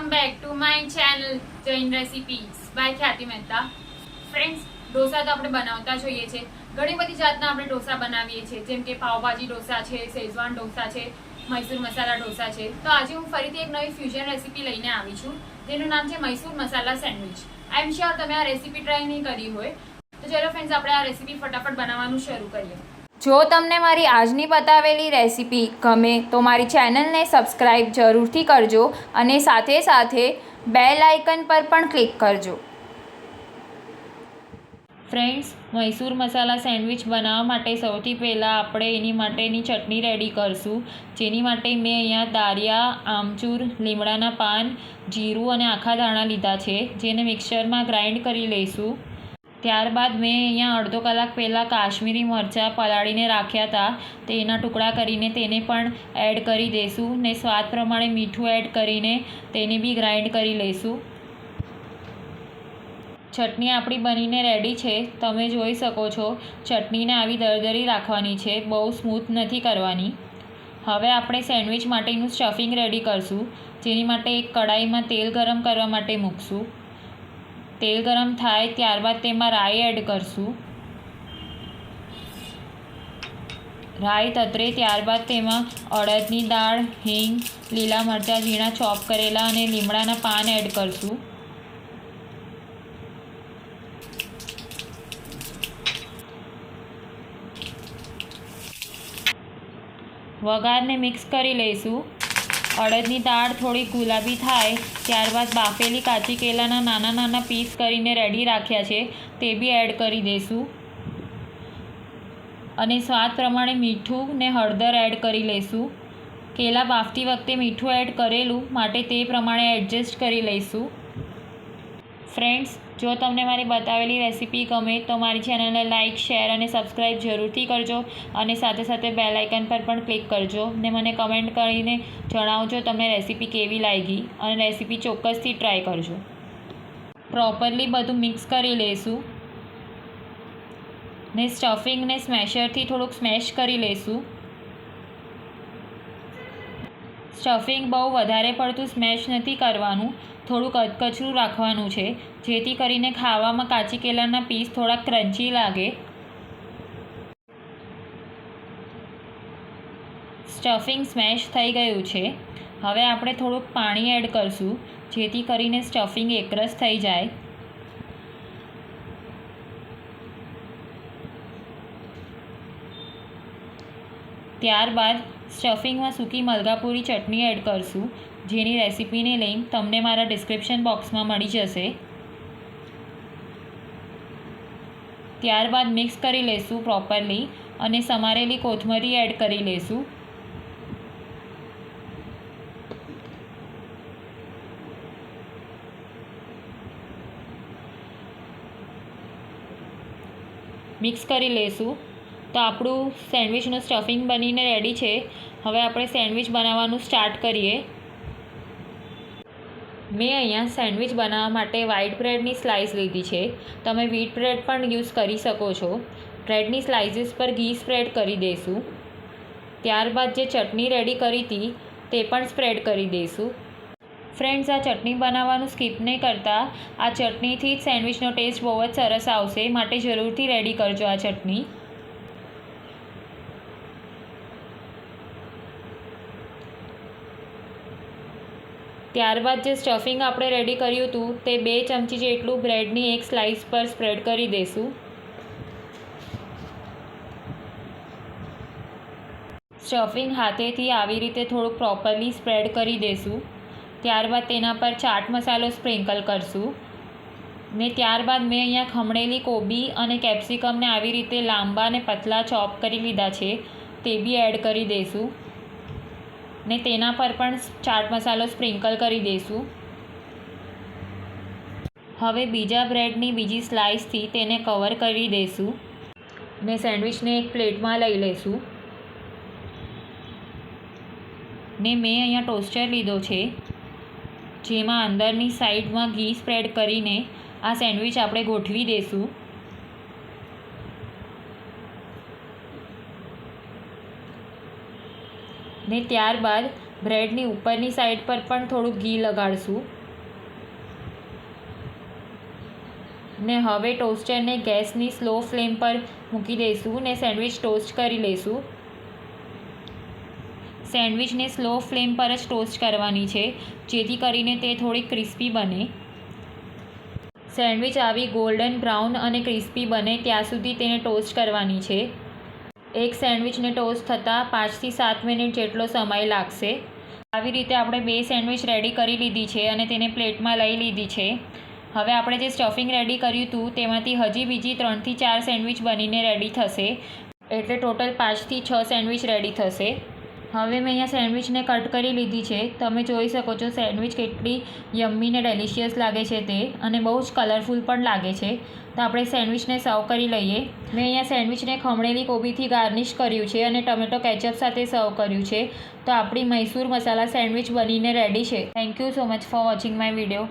Welcome back to my channel Jain recipes by Khyati Mehta. Friends, dosa તો આપણે બનાવતા જોઈએ છે. ઘણી બધી જાતના આપણે ઢોસા બનાવીએ છીએ, જેમ કે પાવભાજી ઢોસા છે, શેઝવાન ઢોસા છે, મૈસૂર મસાલા ઢોસા છે. તો આજે હું ફરીથી એક નવી ફ્યુઝન રેસિપી લઈને આવી છું, જેનું નામ છે મૈસૂર મસાલા સેન્ડવિચ. આઈ એમ શ્યોર તમે આ રેસિપી ટ્રાય નહીં કરી હોય. તો ચલો ફ્રેન્ડ્સ, આપણે આ રેસિપી ફટાફટ બનાવવાનું શરૂ કરીએ. જો તમને મારી આજની બતાવેલી રેસીપી ગમે તો મારી ચેનલને સબસ્ક્રાઈબ જરૂરથી કરજો અને સાથે સાથે બેલ આઇકન પર પણ ક્લિક કરજો. ફ્રેન્ડ્સ, મૈસૂર મસાલા સેન્ડવિચ બનાવવા માટે સૌથી પહેલાં આપણે એની માટેની ચટણી રેડી કરશું. જેની માટે મેં અહીંયા દાળિયા, આમચૂર, લીમડાના પાન, જીરું અને આખા ધાણા લીધા છે, જેને મિક્સરમાં ગ્રાઇન્ડ કરી લઈશું. ત્યારબાદ મેં અહીંયા અડધો કલાક પહેલાં કાશ્મીરી મરચાં પલાળીને રાખ્યા હતા, તેના ટુકડા કરીને તેને પણ એડ કરી દઈશું ને સ્વાદ પ્રમાણે મીઠું એડ કરીને તેને બી ગ્રાઇન્ડ કરી લઈશું. ચટણી આપણી બનીને રેડી છે. તમે જોઈ શકો છો, ચટણીને આવી દરદરી રાખવાની છે, બહુ સ્મૂથ નથી કરવાની. હવે આપણે સેન્ડવિચ માટેનું સ્ટફિંગ રેડી કરશું, જેની માટે એક કડાઈમાં તેલ ગરમ કરવા માટે મૂકશું. તેલ ગરમ થાય ત્યારબાદ તેમાં રાઈ એડ કરશું. રાઈ તતરે ત્યારબાદ તેમાં અડદની દાળ, હિંગ, લીલા મરચાં ઝીણા ચોપ કરેલા અને લીમડાના પાન એડ કરશું. વઘારને મિક્સ કરી લઈશું. અડદની દાળ થોડી ગુલાબી થાય ત્યારબાદ બાફેલી કાચી કેળાના નાના નાના પીસ કરીને રેડી રાખ્યા છે, તે બી એડ કરી દઈશું. અને સ્વાદ પ્રમાણે મીઠું ને હળદર એડ કરી લઈશું. કેળા બાફતી વખતે મીઠું એડ કરેલું, માટે તે પ્રમાણે એડજસ્ટ કરી લઈશું. ફ્રેન્ડ્સ, જો તમને મારી બતાવેલી રેસીપી ગમે તો મારી ચેનલને લાઇક, શેર અને સબસ્ક્રાઈબ જરૂરથી કરજો અને સાથે સાથે બેલ આઇકન પર પણ ક્લિક કરજો ને મને કમેન્ટ કરીને જણાવજો તમને રેસીપી કેવી લાગી અને રેસીપી ચોક્કસથી ટ્રાય કરજો. પ્રોપરલી બધું મિક્સ કરી લઈશું ને સ્ટફિંગને સ્મેશરથી થોડુંક સ્મેશ કરી લઈશું. સ્ટફિંગ બહુ વધારે પડતું સ્મેશ નથી કરવાનું, થોડુંક કચરું રાખવાનું છે, જેથી કરીને ખાવામાં કાચી કેળાના પીસ થોડા ક્રન્ચી લાગે. સ્ટફિંગ સ્મેશ થઈ ગયું છે. હવે આપણે થોડુંક પાણી એડ કરશું, જેથી કરીને સ્ટફિંગ એકરસ થઈ જાય. ત્યારબાદ સ્ટફિંગમાં સૂકી મલકાપુરી ચટણી એડ કરશું, જેની રેસીપીની લિંક તમને મારા ડિસ્ક્રિપ્શન બોક્સમાં મળી જશે. ત્યારબાદ મિક્સ કરી લઈશું પ્રોપરલી અને સમારેલી કોથમરી એડ કરી લઈશું. મિક્સ કરી લઈશું. તો આપણું સેન્ડવિચનું સ્ટફિંગ બનીને રેડી છે. હવે આપણે સેન્ડવિચ બનાવવાનું સ્ટાર્ટ કરીએ. મેં અહીંયા સેન્ડવિચ બનાવવા માટે વ્હાઈટ બ્રેડની સ્લાઇસ લીધી છે. તમે વ્હીટ બ્રેડ પણ યુઝ કરી શકો છો. બ્રેડની સ્લાઇસીસ પર ઘી સ્પ્રેડ કરી દઈશું. ત્યારબાદ જે ચટણી રેડી કરી હતી તે પણ સ્પ્રેડ કરી દઈશું. ફ્રેન્ડ્સ, આ ચટણી બનાવવાનું સ્કીપ નહીં કરતા. આ ચટણીથી જ સેન્ડવિચનો ટેસ્ટ બહુ જ સરસ આવશે, માટે જરૂરથી રેડી કરજો આ ચટણી. ત્યારબાદ જે સ્ટફિંગ આપણે રેડી કર્યું હતું તે 2 ચમચી જેટલું બ્રેડની એક સ્લાઇસ પર સ્પ્રેડ કરી દઈશું. સ્ટફિંગ હાથેથી આવી રીતે થોડુંક પ્રોપરલી સ્પ્રેડ કરી દઈશું. ત્યારબાદ તેના પર ચાટ મસાલો સ્પ્રિંકલ કરશું ને ત્યારબાદ મેં અહીંયા ખમણેલી કોબી અને કેપ્સિકમને આવી રીતે લાંબા અને પતલા ચોપ કરી લીધા છે, તે બી એડ કરી દઈશું ને તેના પર પણ ચાટ મસાલો સ્પ્રિંકલ કરી દઈશું. હવે બીજા બ્રેડની બીજી સ્લાઇસથી તેને કવર કરી દઈશું ને સેન્ડવિચને એક પ્લેટમાં લઈ લઈશું. ને મેં અહીંયા ટોસ્ટર લીધો છે, જેમાં અંદરની સાઈડમાં ઘી સ્પ્રેડ કરીને આ સેન્ડવિચ આપણે ગોઠવી દઈશું. ને ત્યારબાદ બ્રેડની ઉપરની સાઈડ પર પણ થોડું ઘી લગાડશું. ને હવે ટોસ્ટરને ગેસની સ્લો ફ્લેમ પર મૂકી દઈશું ને સેન્ડવિચ ટોસ્ટ કરી લઈશું. સેન્ડવિચને સ્લો ફ્લેમ પર જ ટોસ્ટ કરવાની છે જેથી કરીને તે થોડી ક્રિસ્પી બને. સેન્ડવિચ આવી ગોલ્ડન બ્રાઉન અને ક્રિસ્પી બને ત્યાં સુધી તેને ટોસ્ટ કરવાની છે. એક સેન્ડવિચને ટોસ્ટ થતાં 5 થી 7 મિનિટ જેટલો સમય લાગશે. આવી રીતે આપણે 2 સેન્ડવિચ રેડી કરી લીધી છે અને તેને પ્લેટમાં લઈ લીધી છે. હવે આપણે જે સ્ટફિંગ રેડી કર્યું હતું તેમાંથી હજી બીજી 3 થી 4 સેન્ડવિચ બનીને રેડી થશે, એટલે ટોટલ 5 થી 6 સેન્ડવિચ રેડી થશે. હવે મેં અહીંયા સેન્ડવિચને કટ કરી લીધી છે. તમે જોઈ શકો છો સેન્ડવિચ કેટલી યમ્મી ને ડેલિશિયસ લાગે છે તે, અને બહુ જ કલરફુલ પણ લાગે છે. તો આપણે સેન્ડવિચને સર્વ કરી લઈએ. મેં અહીંયા સેન્ડવિચને ખમણેલી કોબીથી ગાર્નિશ કર્યું છે અને ટમેટો કેચઅપ સાથે સર્વ કર્યું છે. તો આપણી મૈસૂર મસાલા સેન્ડવિચ બનીને રેડી છે. Thank you so much for watching my video.